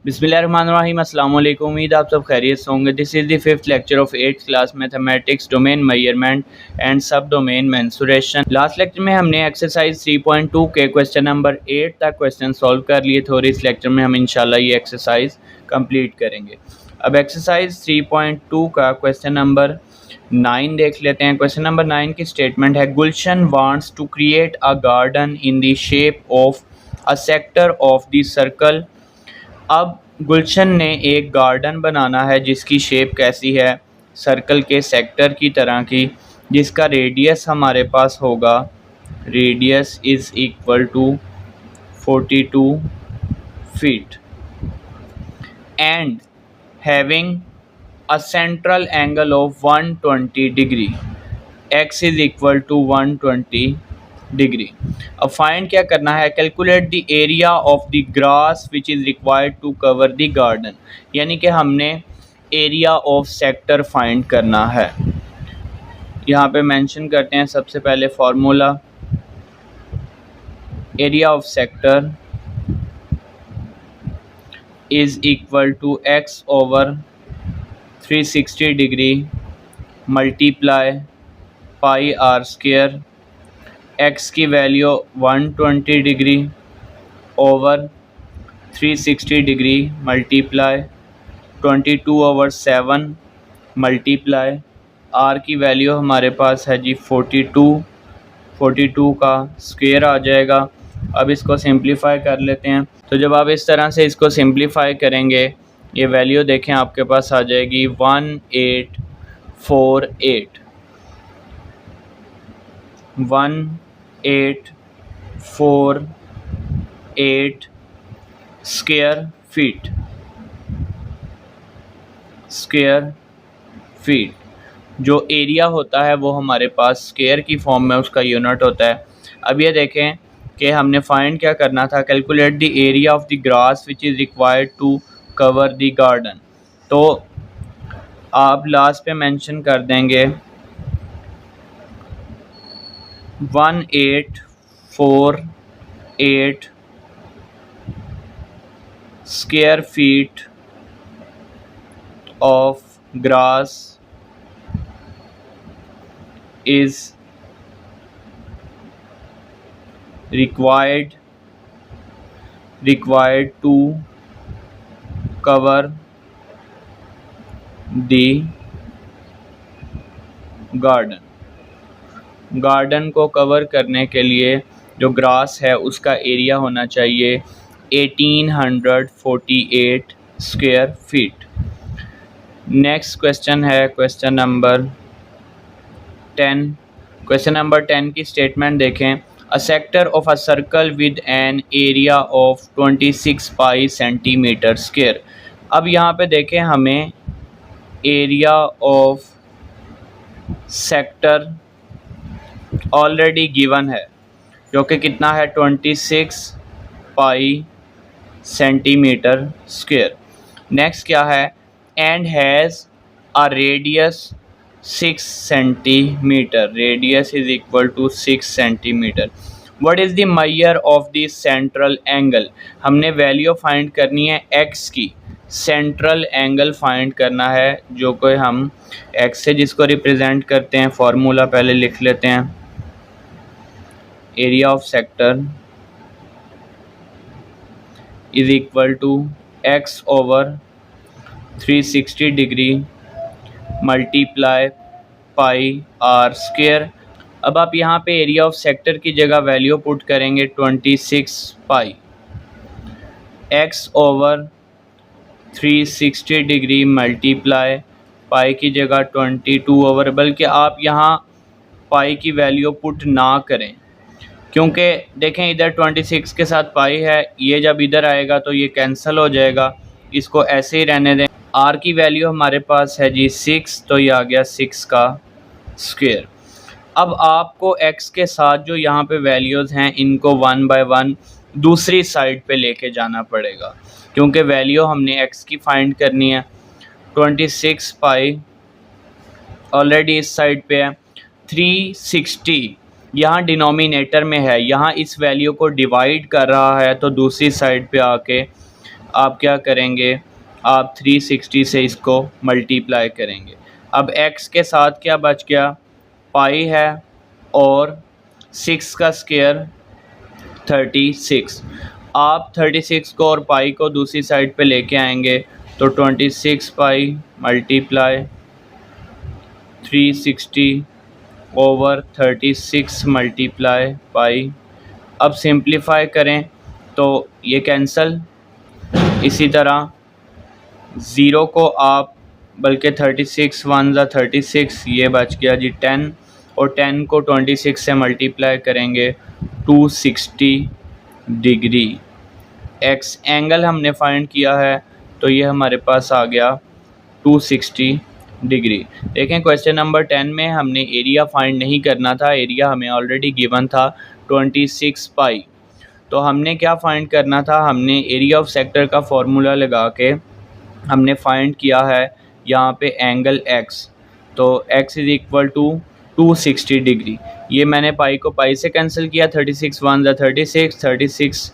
बिस्मिल्लाहिर्रहमानिर्रहीम। अस्सलाम वालेकुम। उम्मीद आप सब खैरियत से होंगे। This is the fifth lecture of 8th class mathematics, domain measurement and सब डोमेन मेंसुरेशन। लास्ट लेक्चर में हमने एक्सरसाइज 3.2 के क्वेश्चन नंबर 8 तक क्वेश्चन सॉल्व कर लिए थे और इस लेक्चर में हम इंशाल्लाह ये एक्सरसाइज कंप्लीट करेंगे। अब एक्सरसाइज 3.2 का क्वेश्चन नंबर 9 देख लेते हैं। क्वेश्चन नंबर 9 की स्टेटमेंट है, Gulshan wants to create a garden in the shape of a sector of the circle. अब गुलशन ने एक गार्डन बनाना है जिसकी शेप कैसी है, सर्कल के सेक्टर की तरह की, जिसका रेडियस हमारे पास होगा, radius is equal to 42 feet and having a central angle of 120 degree, x is equal to 120 degree. अब फाइंड क्या करना है, calculate the area of the grass which is required to cover the garden, यानी कि हमने area of sector find करना है। यहाँ पे मेंशन करते हैं सबसे पहले formula, area of sector is equal to x over 360 degree multiply pi R square, x की value 120 degree over 360 degree multiply 22 over 7 multiply r की वैल्यू हमारे पास है जी 42 का स्क्वायर आ जाएगा। अब इसको सिंप्लीफाई कर लेते हैं। तो जब आप इस तरह से इसको सिंप्लीफाई करेंगे, ये वैल्यू देखें आपके पास आ जाएगी 1848 स्क्वायर फीट। जो एरिया होता है वो हमारे पास स्क्वायर की फॉर्म में उसका यूनिट होता है। अब ये देखें कि हमने फाइंड क्या करना था, calculate the area of the grass which is required to cover the garden. तो आप लास्ट पे मेंशन कर देंगे 1848 square feet of grass is required to cover the garden। Garden को कवर करने के लिए जो ग्रास है उसका एरिया होना चाहिए 1848 स्क्वायर फीट। नेक्स्ट क्वेश्चन है क्वेश्चन नंबर 10। क्वेश्चन नंबर 10 की स्टेटमेंट देखें, अ sector of a circle with an area of 26 pi centimetre square. अब यहाँ पे देखें हमें area of sector already given है जो कि कितना है 26 पाई सेंटीमीटर स्क्वायर। नेक्स्ट क्या है, and has a radius 6 centimetre, radius is equal to 6 centimetre. What is the measure of the central angle, हमने वैल्यू फाइंड करनी है x की, सेंट्रल एंगल फाइंड करना है जो कि हम x से जिसको रिप्रेजेंट करते हैं, फार्मूला पहले लिख लेते हैं, area of sector is equal to x over 360 degree multiply pi R square. अब आप यहाँ पे एरिया ऑफ सेक्टर की जगह वैल्यू पुट करेंगे 26 पाई, x over 360 degree multiply pi की जगह 22 ओवर, बल्कि आप यहाँ पाई की वैल्यू पुट ना करें क्योंकि देखें इधर 26 के साथ पाई है, ये जब इधर आएगा तो ये कैंसिल हो जाएगा, इसको ऐसे ही रहने दें। r की वैल्यू हमारे पास है जी 6, तो ये आ गया 6 का स्क्वायर। अब आपको x के साथ जो यहाँ पे वैल्यूज़ हैं इनको 1 बाय 1 दूसरी साइड पे लेके जाना पड़ेगा क्योंकि वैल्यू हमने x की फाइंड करनी है। 26 पाई ऑलरेडी इस साइड पे है, 360 यहाँ डिनोमिनेटर में है, यहाँ इस वैल्यू को डिवाइड कर रहा है तो दूसरी साइड पे आके आप क्या करेंगे, आप 360 से इसको मल्टीप्लाई करेंगे। अब x के साथ क्या बच गया, पाई है और 6 का स्क्वायर 36। आप 36 को और पाई को दूसरी साइड पे लेके आएंगे तो 26 पाई मल्टीप्लाई 360 ओवर 36 मल्टीप्लाई पाई। अब सिंप्लीफाई करें तो ये कैंसल, इसी तरह ज़ीरो को आप बल्कि 36 वन ज़ा 36, ये बच गया जी 10, और 10 को 26 से मल्टीप्लाई करेंगे 260 डिग्री। एक्स एंगल हमने फाइंड किया है तो ये हमारे पास आ गया 260 डिग्री। देखें क्वेश्चन नंबर 10 में हमने एरिया फाइंड नहीं करना था, एरिया हमें ऑलरेडी गिवन था 26 पाई। तो हमने क्या फाइंड करना था, हमने एरिया ऑफ सेक्टर का फॉर्मूला लगा के हमने फाइंड किया है यहाँ पे एंगल x, तो x is equal to 260 degree. ये मैंने पाई को पाई से कैंसिल किया, 36 वन ज़ा 36, 36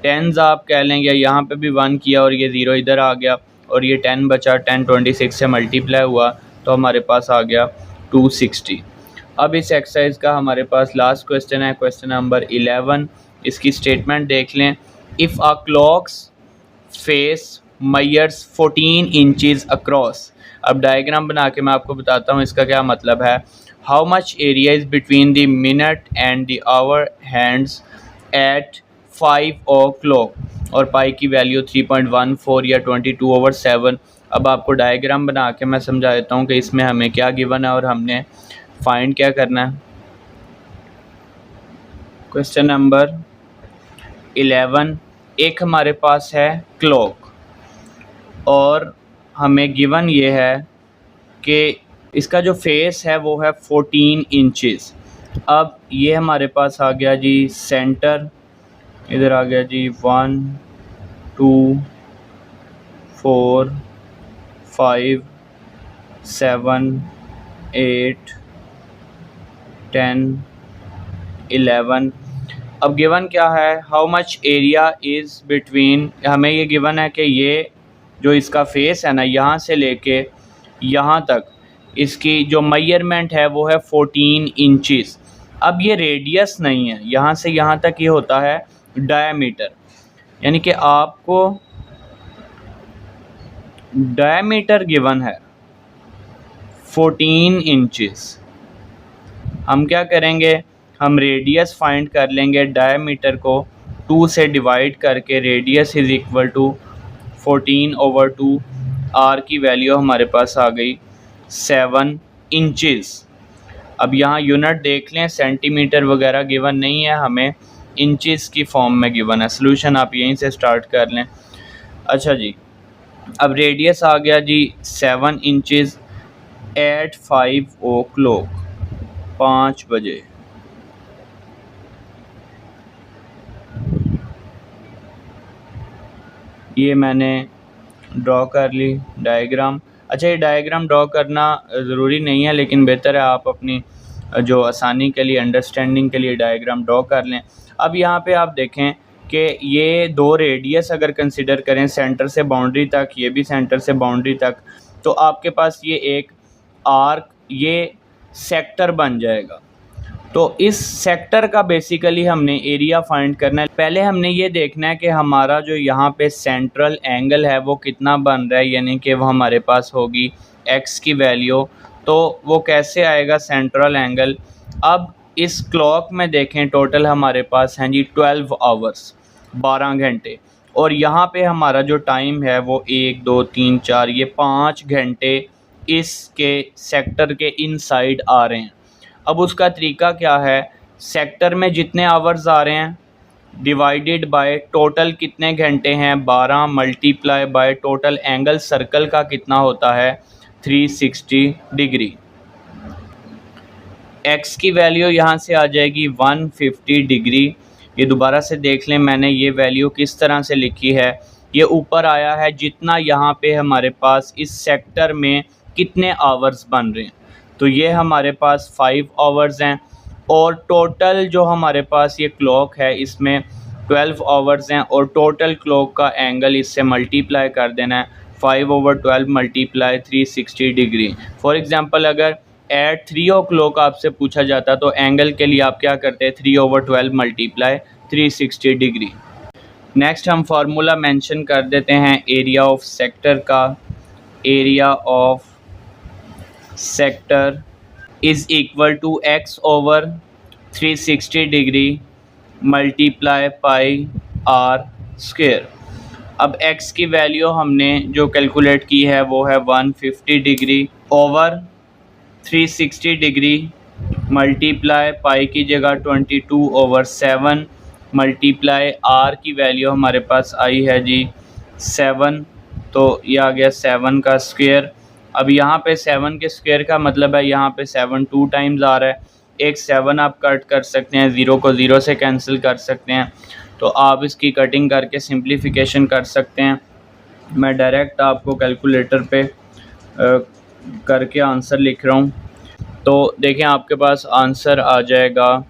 टेंस आप कह लें, या यहाँ पे भी 1 किया और ये 0 इधर आ गया और ये 10 बचा, 10 26 से मल्टीप्लाई हुआ तो हमारे पास आ गया 260। अब इस एक्सरसाइज का हमारे पास लास्ट क्वेश्चन है, क्वेश्चन नंबर 11। इसकी स्टेटमेंट देख लें। If a clocks face measures 14 inches across. अब डायग्राम बना के मैं आपको बताता हूँ इसका क्या मतलब है। How much area is between the minute and the hour hands at 5 o'clock, और पाई की वैल्यू 3.14 या 22/7। अब आपको डायग्राम बना के मैं समझा देता हूँ कि इसमें हमें क्या गिवन है और हमने फाइंड क्या करना है। क्वेश्चन नंबर 11, एक हमारे पास है क्लॉक और हमें गिवन ये है कि इसका जो फेस है वो है 14 इंचज़। अब ये हमारे पास आ गया जी सेंटर, इधर आ गया जी 1 2 4 5 7 8 10 11। अब गिवन क्या है, how much area is between, हमें ये गिवन है कि ये जो इसका फेस है ना, यहाँ से लेके यहाँ तक इसकी जो मेजरमेंट है वो है 14 इंचज़। अब ये रेडियस नहीं है, यहाँ से यहाँ तक ये होता है डायमीटर, यानी कि आपको डायमीटर गिवन है 14 इंचज़। हम क्या करेंगे, हम रेडियस फाइंड कर लेंगे, डायमीटर को 2 से डिवाइड करके radius is equal to 14/2। R की वैल्यू हमारे पास आ गई 7 इंचज़। अब यहाँ यूनिट देख लें, सेंटीमीटर वगैरह गिवन नहीं है, हमें इंचज़ की फॉर्म में गिवन है। सॉल्यूशन आप यहीं से स्टार्ट कर लें। अच्छा जी, अब रेडियस आ गया जी 7 इंचज़ एट 5 o'clock, 5 बजे। ये मैंने ड्रॉ कर ली डायग्राम। अच्छा, ये डायग्राम ड्रॉ करना ज़रूरी नहीं है, लेकिन बेहतर है आप अपनी जो आसानी के लिए, अंडरस्टैंडिंग के लिए डायग्राम ड्रॉ कर लें। अब यहाँ पे आप देखें कि ये दो रेडियस अगर कंसिडर करें, सेंटर से बाउंड्री तक, ये भी सेंटर से बाउंड्री तक, तो आपके पास ये एक आर्क, ये सेक्टर बन जाएगा। तो इस सेक्टर का बेसिकली हमने एरिया फाइंड करना है। पहले हमने ये देखना है कि हमारा जो यहाँ पे सेंट्रल एंगल है वो कितना बन रहा है, यानी कि वो हमारे पास होगी x की वैल्यू। तो वो कैसे आएगा सेंट्रल एंगल। अब इस क्लॉक में देखें, टोटल हमारे पास हैं जी 12 आवर्स, 12 घंटे, और यहाँ पे हमारा जो टाइम है वो 1 2 3 4, ये 5 घंटे इसके सेक्टर के इनसाइड आ रहे हैं। अब उसका तरीका क्या है, सेक्टर में जितने आवर्स आ रहे हैं डिवाइडेड बाय टोटल कितने घंटे हैं 12, multiply by total angle circle का कितना होता है 360 डिग्री। x की वैल्यू यहाँ से आ जाएगी 150 डिग्री। ये दोबारा से देख लें, मैंने ये वैल्यू किस तरह से लिखी है। ये ऊपर आया है जितना यहाँ पे हमारे पास इस सेक्टर में कितने आवर्स बन रहे हैं, तो ये हमारे पास 5 आवर्स हैं। और टोटल जो हमारे पास ये क्लॉक है इसमें 12 आवर्स हैं और टोटल क्लॉक का एंगल इससे मल्टीप्लाई कर देना है 5/12 मल्टीप्लाई 360 डिग्री। फॉर एग्जांपल अगर एट 3 ओ क्लॉक आपसे पूछा जाता तो एंगल के लिए आप क्या करते हैं 3/12 मल्टीप्लाई 360 डिग्री। नेक्स्ट हम फार्मूला मेंशन कर देते हैं एरिया ऑफ सेक्टर का। Area of sector is equal to x over 360 degree multiply pi R square. अब x की वैल्यू हमने जो कैलकुलेट की है वो है 150 degree over 360 degree multiply pi की जगह 22/7 मल्टीप्लाई आर की वैल्यू हमारे पास आई है जी 7, तो ये आ गया 7 का स्क्वायर। अब यहाँ पे 7 के स्क्वायर का मतलब है यहाँ पे 7 2 टाइम्स आ रहा है, एक 7 आप कट कर सकते हैं, 0 को 0 से कैंसिल कर सकते हैं, तो आप इसकी कटिंग करके सिंप्लीफिकेशन कर सकते हैं। मैं डायरेक्ट आपको कैलकुलेटर पे करके आंसर लिख रहा हूँ। तो देखें आपके पास आंसर आ जाएगा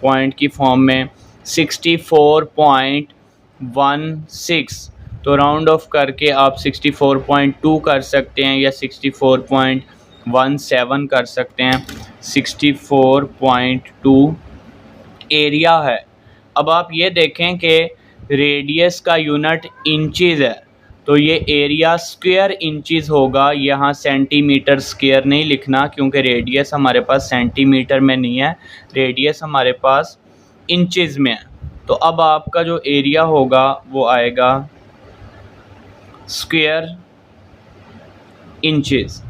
पॉइंट की फॉर्म में 64.16, तो राउंड ऑफ करके आप 64.2 कर सकते हैं या 64.17 कर सकते हैं। 64.2 एरिया है। अब आप ये देखें कि रेडियस का यूनिट इंचज़ है, तो ये एरिया स्क्वायर इंचज़ होगा, यहाँ सेंटीमीटर स्क्वायर नहीं लिखना क्योंकि रेडियस हमारे पास सेंटीमीटर में नहीं है, रेडियस हमारे पास इंचज़ में है। तो अब आपका जो एरिया होगा वो आएगा स्क्वायर इंचज़।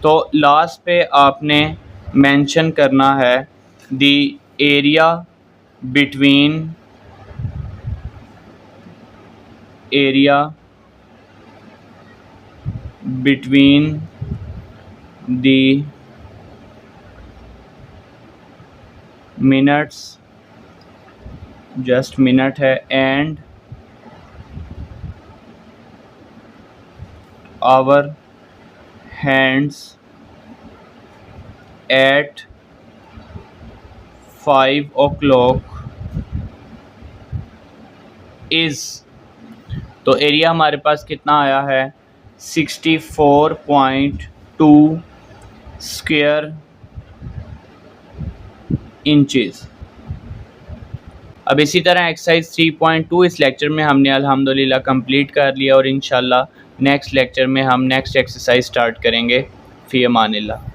तो लास्ट पे आपने मेंशन करना है the area between the minutes, just minute है, and our hands at 5 o'clock is, तो एरिया हमारे पास कितना आया है 64.2 स्क्वायर इंचज़। अब इसी तरह एक्सरसाइज 3.2 इस लेक्चर में हमने अल्हम्दुलिल्लाह कंप्लीट कर लिया और इंशाल्लाह नेक्स्ट लेक्चर में हम नेक्स्ट एक्सरसाइज स्टार्ट करेंगे। फ़ी अमानिल्लाह।